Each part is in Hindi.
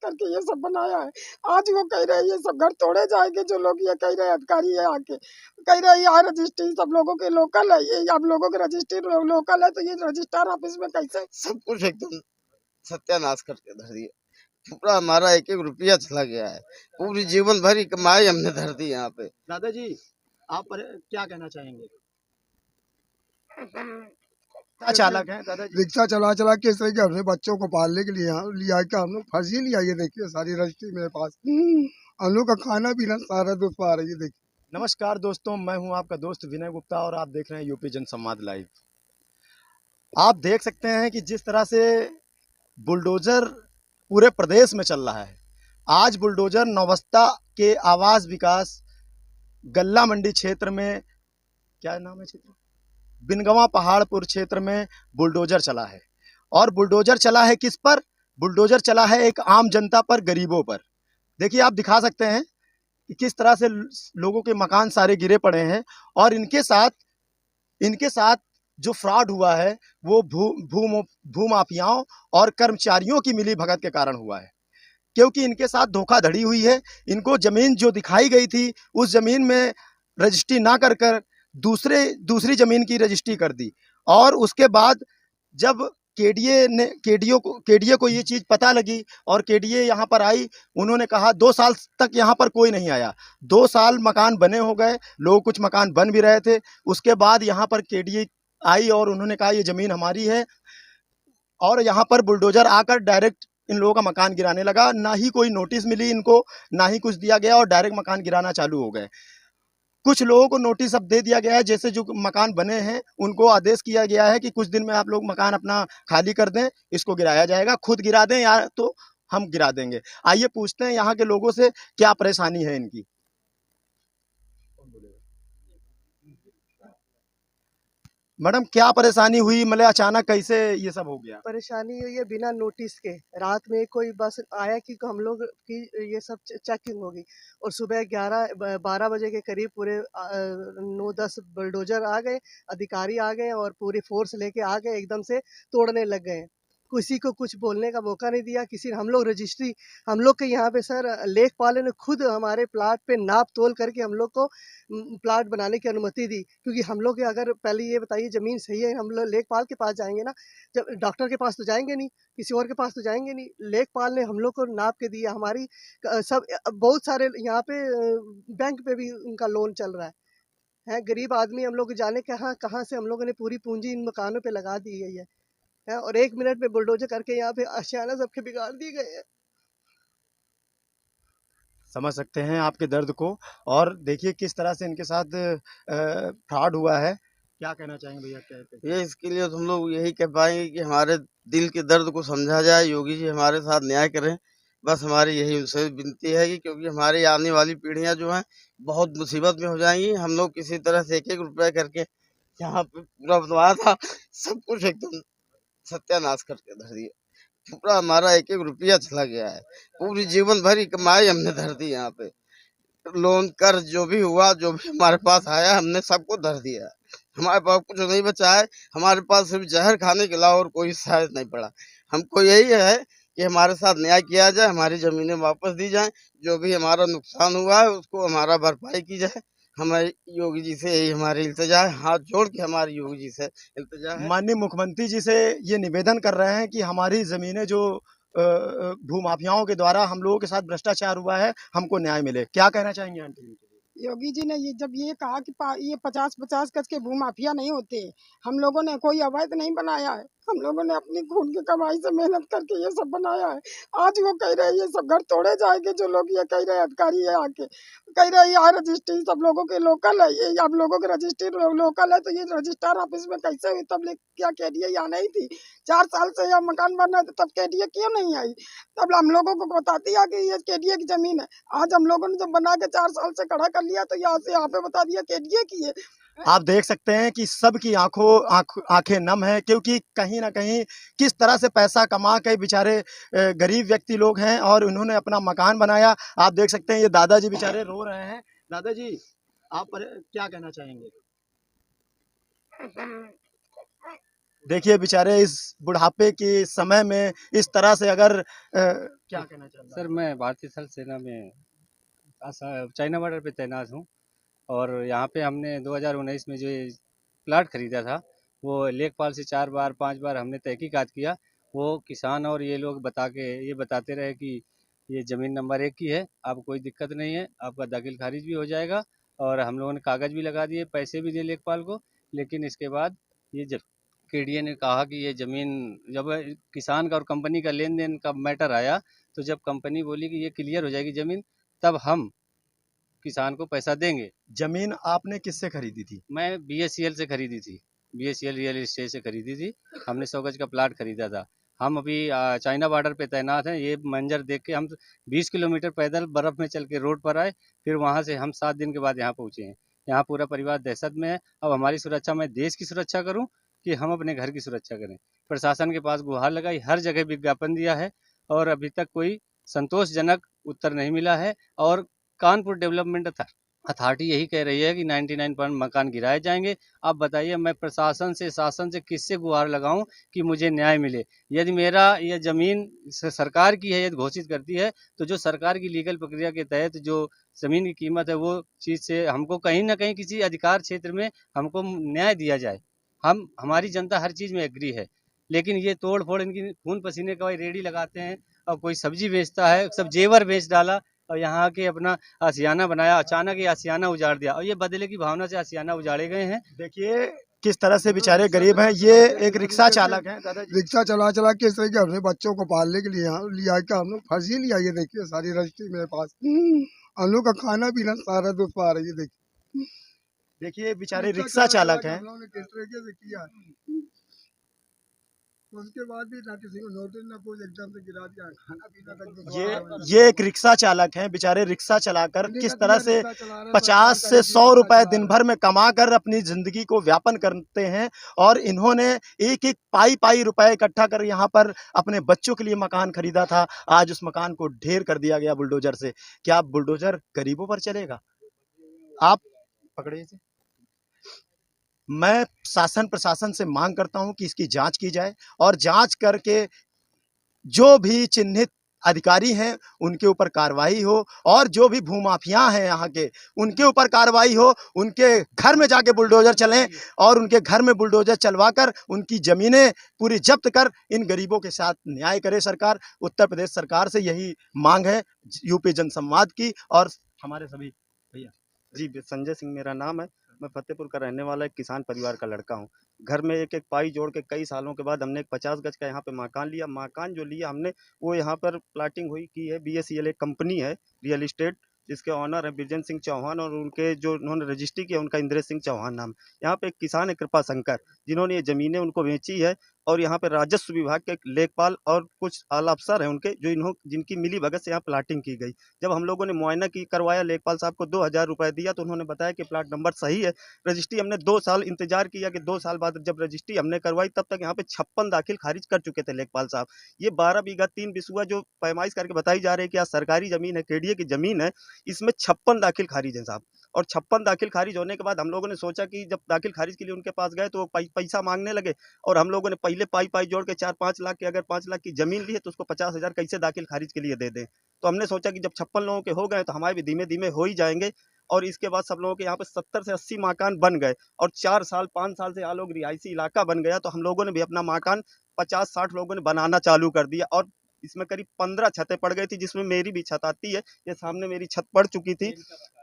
करके ये सब बनाया है। आज वो कह रहे हैं ये सब घर तोड़े जाएंगे, जो लोग ये कह रहे हैं अधिकारी है आके कह रहे हैं यहाँ रजिस्ट्री सब लोगों के लोकल है, ये आप लोगों के रजिस्ट्री लोकल है तो ये रजिस्ट्रार ऑफिस में कैसे सब कुछ एकदम सत्यानाश करके धर दिया। पूरा हमारा एक एक रुपया चला गया है, पूरी जीवन भर की कमाई हमने धर दी यहाँ पे। दादाजी आप क्या कहना चाहेंगे? रिक्शा चालक हैं दादाजी। रिक्शा चला चला के इस तरह के अपने बच्चों को पालने के लिए यहाँ लिया है, क्या हम लोग फर्जी लिया, ये देखिए सारी रजिस्ट्री मेरे पास, हम लोग का खाना पीना सारा दुख पा रही है। देखिए नमस्कार दोस्तों, मैं हूं आपका दोस्त विनय गुप्ता और आप देख रहे हैं यूपी जनसंवाद लाइव। आप देख सकते हैं कि जिस तरह से बुलडोजर पूरे प्रदेश में चल रहा है। आज बुलडोजर नौबस्ता के आवास विकास गल्ला मंडी क्षेत्र में, क्या नाम है क्षेत्र, बिनगवा पहाड़पुर क्षेत्र में बुलडोजर चला है। और बुलडोजर चला है किस पर? बुलडोजर चला है एक आम जनता पर, गरीबों पर। देखिए आप दिखा सकते हैं कि किस तरह से लोगों के मकान सारे गिरे पड़े हैं और इनके साथ जो फ्रॉड हुआ है वो भूमाफियाओं और कर्मचारियों की मिली भगत के कारण हुआ है, क्योंकि इनके साथ धोखाधड़ी हुई है। इनको जमीन जो दिखाई गई थी उस जमीन में रजिस्ट्री ना कर दूसरी जमीन की रजिस्ट्री कर दी। और उसके बाद जब केडीए को ये चीज़ पता लगी और केडीए यहाँ पर आई, उन्होंने कहा 2 साल तक यहाँ पर कोई नहीं आया। 2 साल मकान बने हो गए, लोग कुछ मकान बन भी रहे थे। उसके बाद यहाँ पर केडीए आई और उन्होंने कहा ये ज़मीन हमारी है और यहाँ पर बुलडोजर आकर डायरेक्ट इन लोगों का मकान गिराने लगा। ना ही कोई नोटिस मिली इनको, ना ही कुछ दिया गया और डायरेक्ट मकान गिराना चालू हो गए। कुछ लोगों को नोटिस अब दे दिया गया है, जैसे जो मकान बने हैं उनको आदेश किया गया है कि कुछ दिन में आप लोग मकान अपना खाली कर दें, इसको गिराया जाएगा। खुद गिरा दें या तो हम गिरा देंगे। आइए पूछते हैं यहाँ के लोगों से क्या परेशानी है इनकी। मैडम क्या परेशानी हुई, मतलब अचानक कैसे ये सब हो गया? परेशानी हुई है बिना नोटिस के। रात में कोई बस आया कि हम लोग की ये सब चेकिंग होगी और सुबह 11-12 बजे के करीब पूरे 9-10 बुलडोजर आ गए, अधिकारी आ गए और पूरी फोर्स लेके आ गए, एकदम से तोड़ने लग गए। किसी को कुछ बोलने का मौका नहीं दिया। हम लोग रजिस्ट्री, हम लोग के यहाँ पे सर लेखपाल ने खुद हमारे प्लाट पे नाप तोल करके हम लोग को प्लाट बनाने की अनुमति दी, क्योंकि हम लोग के अगर पहले ये बताइए ज़मीन सही है, हम लोग लेखपाल के पास जाएंगे ना, जब डॉक्टर के पास तो जाएंगे नहीं, किसी और के पास तो जाएंगे नहीं। लेखपाल ने हम लोग को नाप के दिया। हमारी सब बहुत सारे यहाँ पे बैंक पे भी उनका लोन चल रहा है। गरीब आदमी हम लोग जाने कहाँ से हम लोगों ने पूरी पूंजी इन मकानों पे लगा दी गई है और 1 मिनट में बुलडोजर करके यहाँ पे आशियाना सबके बिगाड़ दिए गए हैं। समझ सकते हैं आपके दर्द को और देखिए किस तरह से इनके साथ फ्रॉड हुआ है। क्या कहना चाहेंगे भैया? क्या ये इसके लिए तो हम लोग यही कह पाएंगे कि हमारे दिल के दर्द को समझा जाए, योगी जी हमारे साथ न्याय करें। बस हमारी यही उनसे विनती है कि क्योंकि हमारी आने वाली पीढ़ियां जो हैं बहुत मुसीबत में हो जाएंगी। हम लोग किसी तरह से एक एक रुपया करके यहाँ पे पूरा बनवाया था, सब कुछ एकदम सत्यानाश करके धर दिया। पूरा हमारा एक एक रुपया चला गया है, पूरी जीवन भर की कमाई हमने धर दी यहाँ पे। लोन कर्ज जो भी हुआ, जो भी हमारे पास आया, हमने सबको धर दिया। हमारे पास कुछ नहीं बचा है। हमारे पास सिर्फ जहर खाने के अलावा और कोई शायद नहीं पड़ा। हमको यही है कि हमारे साथ न्याय किया जाए, हमारी जमीनें वापस दी जाएं, जो भी हमारा नुकसान हुआ है उसको हमारा भरपाई की जाए। हमारे योगी जी से यही हमारी इल्तिजा है, हाथ जोड़ के हमारी योगी जी से इल्तिजा है। माननीय मुख्यमंत्री जी से ये निवेदन कर रहे हैं कि हमारी ज़मीनें जो भूमाफियाओं के द्वारा हम लोगों के साथ भ्रष्टाचार हुआ है, हमको न्याय मिले। क्या कहना चाहेंगे आंटी? योगी जी ने जब ये कहा कि ये 50-50 गज के भूमाफिया नहीं होते, हम लोगों ने कोई अवैध नहीं बनाया है, हम लोगों ने अपनी खून की कमाई से मेहनत करके ये सब बनाया है। आज वो कह रहे हैं ये सब घर तोड़े जाएंगे, जो लोग ये कह रहे हैं अधिकारी है आके कह रहे हैं यहाँ रजिस्ट्री सब लोगों के लोकल है, ये आप लोगों के रजिस्ट्री लोकल है तो ये रजिस्ट्रार ऑफिस में कैसे हुई? तब क्या केडीए यहाँ नहीं थी? 4 साल से यहाँ मकान बन रहा था, तब केडीए क्यों नहीं आई? तब हम लोगों को बताती है कि ये केडीए की जमीन है। आज हम लोगों ने जब बना के 4 साल से खड़ा कर लिया तो यहाँ से यहाँ पे बता दिया केडीए की है। आप देख सकते हैं कि सबकी आंखें नम है, क्योंकि कहीं ना कहीं किस तरह से पैसा कमा के बेचारे गरीब व्यक्ति लोग हैं और उन्होंने अपना मकान बनाया। आप देख सकते हैं ये दादाजी बेचारे रो रहे हैं। दादाजी आप क्या कहना चाहेंगे? देखिए बेचारे इस बुढ़ापे के समय में इस तरह से अगर क्या कहना चाहते हैं? सर मैं भारतीय थल सेना में चाइना बॉर्डर पे तैनात हूँ और यहाँ पे हमने 2019 में जो ये प्लाट खरीदा था वो लेखपाल से 4 बार 5 बार हमने तहकीकात किया। वो किसान और ये लोग ये बताते रहे कि ये ज़मीन नंबर 1 की है, आपको कोई दिक्कत नहीं है, आपका दाखिल खारिज भी हो जाएगा। और हम लोगों ने कागज़ भी लगा दिए, पैसे भी दिए लेखपाल को। लेकिन इसके बाद ये जब केडीए ने कहा कि ये ज़मीन, जब किसान का और कंपनी का लेन देन का मैटर आया, तो जब कंपनी बोली कि ये क्लियर हो जाएगी ज़मीन, तब हम किसान को पैसा देंगे। जमीन आपने किससे खरीदी थी? मैं बीएससीएल से खरीदी थी, बीएससीएल रियल एस्टेट से खरीदी थी। हमने 100 गज का प्लाट खरीदा था। हम अभी चाइना बॉर्डर पे तैनात हैं। ये मंजर देख के हम 20 किलोमीटर पैदल बर्फ़ में चल के रोड पर आए, फिर वहाँ से हम 7 दिन के बाद यहाँ पहुँचे हैं। यहाँ पूरा परिवार दहशत में है। अब हमारी सुरक्षा, मैं देश की सुरक्षा करूँ कि हम अपने घर की सुरक्षा करें? प्रशासन के पास गुहार लगाई, हर जगह विज्ञापन दिया है और अभी तक कोई संतोषजनक उत्तर नहीं मिला है। और कानपुर डेवलपमेंट अथॉरिटी यही कह रही है कि 99% मकान गिराए जाएंगे। आप बताइए, मैं प्रशासन से, शासन से किससे गुहार लगाऊं कि मुझे न्याय मिले? यदि मेरा यह ज़मीन सरकार की है, यदि घोषित करती है, तो जो सरकार की लीगल प्रक्रिया के तहत जो ज़मीन की कीमत है, वो चीज़ से हमको कहीं ना कहीं किसी अधिकार क्षेत्र में हमको न्याय दिया जाए। हमारी जनता हर चीज़ में एग्री है, लेकिन ये तोड़ फोड़, इनकी खून पसीने का रेडी लगाते हैं। और कोई सब्जी बेचता है, सब जेवर बेच डाला और यहाँ के अपना आशियाना बनाया। अचानक ये आशियाना उजाड़ दिया और ये बदले की भावना से आशियाना उजाड़े गए हैं। देखिए किस तरह से बेचारे गरीब हैं। ये एक रिक्शा चालक हैं दादाजी। रिक्शा चला चला के इस तरह के अपने बच्चों को पालने के लिए यहाँ लिया के हम लोग फर्जी लिया, ये देखिए सारी रजिस्ट्री मेरे पास। हम लोग का खाना पीना सारा दुख पा रही है। देखिए देखिए बेचारे रिक्शा चालक हैं। हम लोगों ने किस तरीके से किया, उसके बाद भी ना किसी को नोटिस ना कुछ, एकदम से गिरा दिया। खाना पीना तक ये एक रिक्शा चालक हैं। बेचारे रिक्शा चलाकर किस तरह से 50 से 100 रुपए दिन भर में कमाकर अपनी जिंदगी को व्यापन करते हैं। और इन्होंने एक एक पाई रुपए इकट्ठा कर यहाँ पर अपने बच्चों के लिए मकान खरीदा था। आज उस मकान को ढेर कर दिया गया बुलडोजर से। क्या बुलडोजर गरीबों पर चलेगा? आप पकड़िए इसे। मैं शासन प्रशासन से मांग करता हूं कि इसकी जांच की जाए और जांच करके जो भी चिन्हित अधिकारी हैं उनके ऊपर कार्रवाई हो, और जो भी भूमाफिया हैं यहाँ के उनके ऊपर कार्रवाई हो। उनके घर में जाके बुलडोजर चलें और उनके घर में बुलडोजर चलवाकर उनकी ज़मीनें पूरी जब्त कर इन गरीबों के साथ न्याय करे सरकार। उत्तर प्रदेश सरकार से यही मांग है यूपी जनसंवाद की। और हमारे सभी भैया जी, संजय सिंह मेरा नाम है। मैं फतेहपुर का रहने वाला एक किसान परिवार का लड़का हूँ। घर में एक एक पाई जोड़ के कई सालों के बाद हमने एक 50 गज का यहाँ पे मकान लिया। मकान जो लिया हमने, वो यहाँ पर प्लाटिंग हुई की है। बीएससीएल एक कंपनी है रियल इस्टेट, जिसके ऑनर है बिरजन सिंह चौहान, और उनके जो उन्होंने रजिस्ट्री किया उनका इंद्रेश सिंह चौहान नाम। यहाँ पे एक किसान है कृपा शंकर, जिन्होंने ये ज़मीनें उनको बेची है। और यहाँ पे राजस्व विभाग के लेखपाल और कुछ आला अफसर हैं उनके, जो जिनकी मिली भगत से यहाँ प्लाटिंग की गई। जब हम लोगों ने मुआयना करवाया, लेखपाल साहब को 2000 रुपये दिया, तो उन्होंने बताया कि प्लाट नंबर सही है। रजिस्ट्री हमने 2 साल इंतजार किया कि 2 साल बाद जब रजिस्ट्री हमने करवाई, तब तक यहाँ पे 56 दाखिल खारिज कर चुके थे लेखपाल साहब। ये 12 बीघा 3 बिसुआ जो पैमाइश करके बताई जा रही है कि आज सरकारी ज़मीन है, केडीए की ज़मीन है, इसमें 56 दाखिल खारिज हैं साहब। और 56 दाखिल खारिज होने के बाद हम लोगों ने सोचा कि जब दाखिल खारिज के लिए उनके पास गए तो वो पैसा मांगने लगे। और हम लोगों ने पहले पाई जोड़ के 4-5 लाख की, अगर 5 लाख की ज़मीन ली है तो उसको 50,000 कैसे दाखिल खारिज के लिए दे दें। तो हमने सोचा कि जब 56 लोगों के हो गए तो हमारे भी धीमे धीमे हो ही जाएंगे। और इसके बाद सब लोगों के यहाँ पे 70 से 80 मकान बन गए और 4 साल 5 साल से यहाँ लोग रिहायशी इलाका बन गया। तो हम लोगों ने भी अपना मकान 50-60 लोगों ने बनाना चालू कर दिया। और इसमें करीब 15 छतें पड़ गई थी, जिसमें मेरी भी छत आती है। ये सामने मेरी छत पड़ चुकी थी।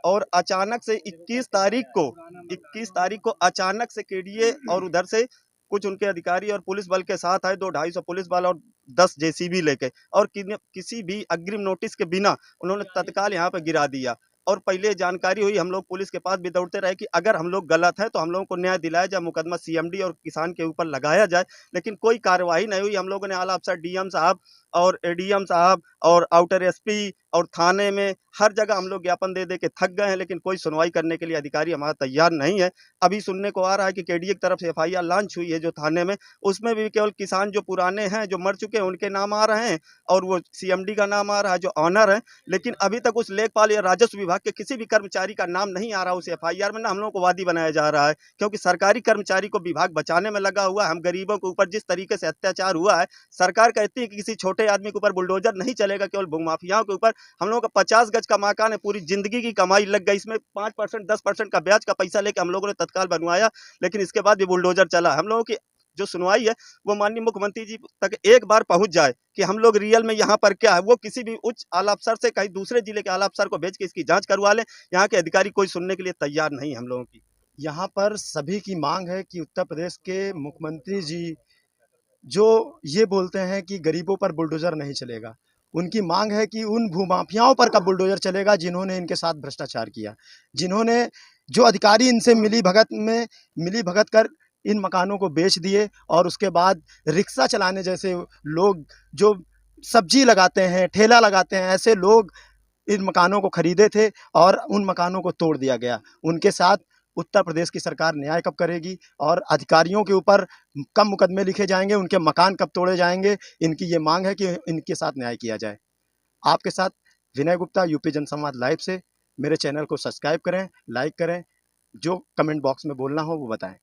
और अचानक से 21 तारीख को अचानक से केडीए और उधर से कुछ उनके अधिकारी और पुलिस बल के साथ आए, 200-250 पुलिस बल और 10 जेसीबी लेके, और किसी भी अग्रिम नोटिस के बिना उन्होंने तत्काल यहाँ पे गिरा दिया। और पहले जानकारी हुई, हम लोग पुलिस के पास भी दौड़ते रहे कि अगर हम लोग गलत हैं तो हम लोगों को न्याय दिलाया जाए, मुकदमा सीएमडी और किसान के ऊपर लगाया जाए। लेकिन कोई कार्यवाही नहीं हुई। हम लोगों ने आला अफसर डीएम साहब और एडीएम साहब और आउटर एसपी और थाने में हर जगह हम लोग ज्ञापन दे दे के थक गए हैं, लेकिन कोई सुनवाई करने के लिए अधिकारी हमारा तैयार नहीं है। अभी सुनने को आ रहा है कि केडीए की तरफ से एफआईआर लॉन्च हुई है जो थाने में, उसमें भी केवल किसान जो पुराने हैं, जो मर चुके हैं, उनके नाम आ रहे हैं और वो सीएमडी का नाम आ रहा है जो ऑनर है, लेकिन अभी तक उस लेखपाल या राजस्व विभाग के किसी भी कर्मचारी का नाम नहीं आ रहा उस एफआईआर में। ना हम लोगों को वादी बनाया जा रहा है, क्योंकि सरकारी कर्मचारी को विभाग बचाने में लगा हुआ है। हम गरीबों के ऊपर जिस तरीके से अत्याचार हुआ है, सरकार कहती है कि किसी छोटे आदमी के ऊपर बुलडोजर नहीं चलेगा, केवल भूमाफियाओं के ऊपर। हम लोगों का 50 गज का मकान है, पूरी जिंदगी की कमाई लग गई, इसमें 5% 10% का ब्याज का पैसा लेके हम लोगों ने तत्काल बनवाया, लेकिन इसके बाद भी बुलडोजर चला। हम लोगों की जो सुनवाई है वो माननीय मुख्यमंत्री जी तक एक बार पहुंच जाए कि हम लोग रियल में यहाँ पर क्या है। वो किसी भी उच्च आला अफसर से कहीं दूसरे जिले के आला अफसर को भेज के इसकी जांच करवा लें। यहाँ के अधिकारी कोई सुनने के लिए तैयार नहीं हम लोगों की। यहाँ पर सभी की मांग है कि उत्तर प्रदेश के मुख्यमंत्री जी जो ये बोलते हैं कि गरीबों पर बुलडोजर नहीं चलेगा, उनकी मांग है कि उन भूमाफियाओं पर कब बुलडोजर चलेगा जिन्होंने इनके साथ भ्रष्टाचार किया, जिन्होंने जो अधिकारी इनसे मिली भगत कर इन मकानों को बेच दिए और उसके बाद रिक्शा चलाने जैसे लोग जो सब्जी लगाते हैं, ठेला लगाते हैं, ऐसे लोग इन मकानों को खरीदे थे और उन मकानों को तोड़ दिया गया। उनके साथ उत्तर प्रदेश की सरकार न्याय कब करेगी और अधिकारियों के ऊपर कब मुकदमे लिखे जाएंगे, उनके मकान कब तोड़े जाएंगे? इनकी ये मांग है कि इनके साथ न्याय किया जाए। आपके साथ विनय गुप्ता, यूपी जनसंवाद लाइव से। मेरे चैनल को सब्सक्राइब करें, लाइक करें, जो कमेंट बॉक्स में बोलना हो वो बताएं।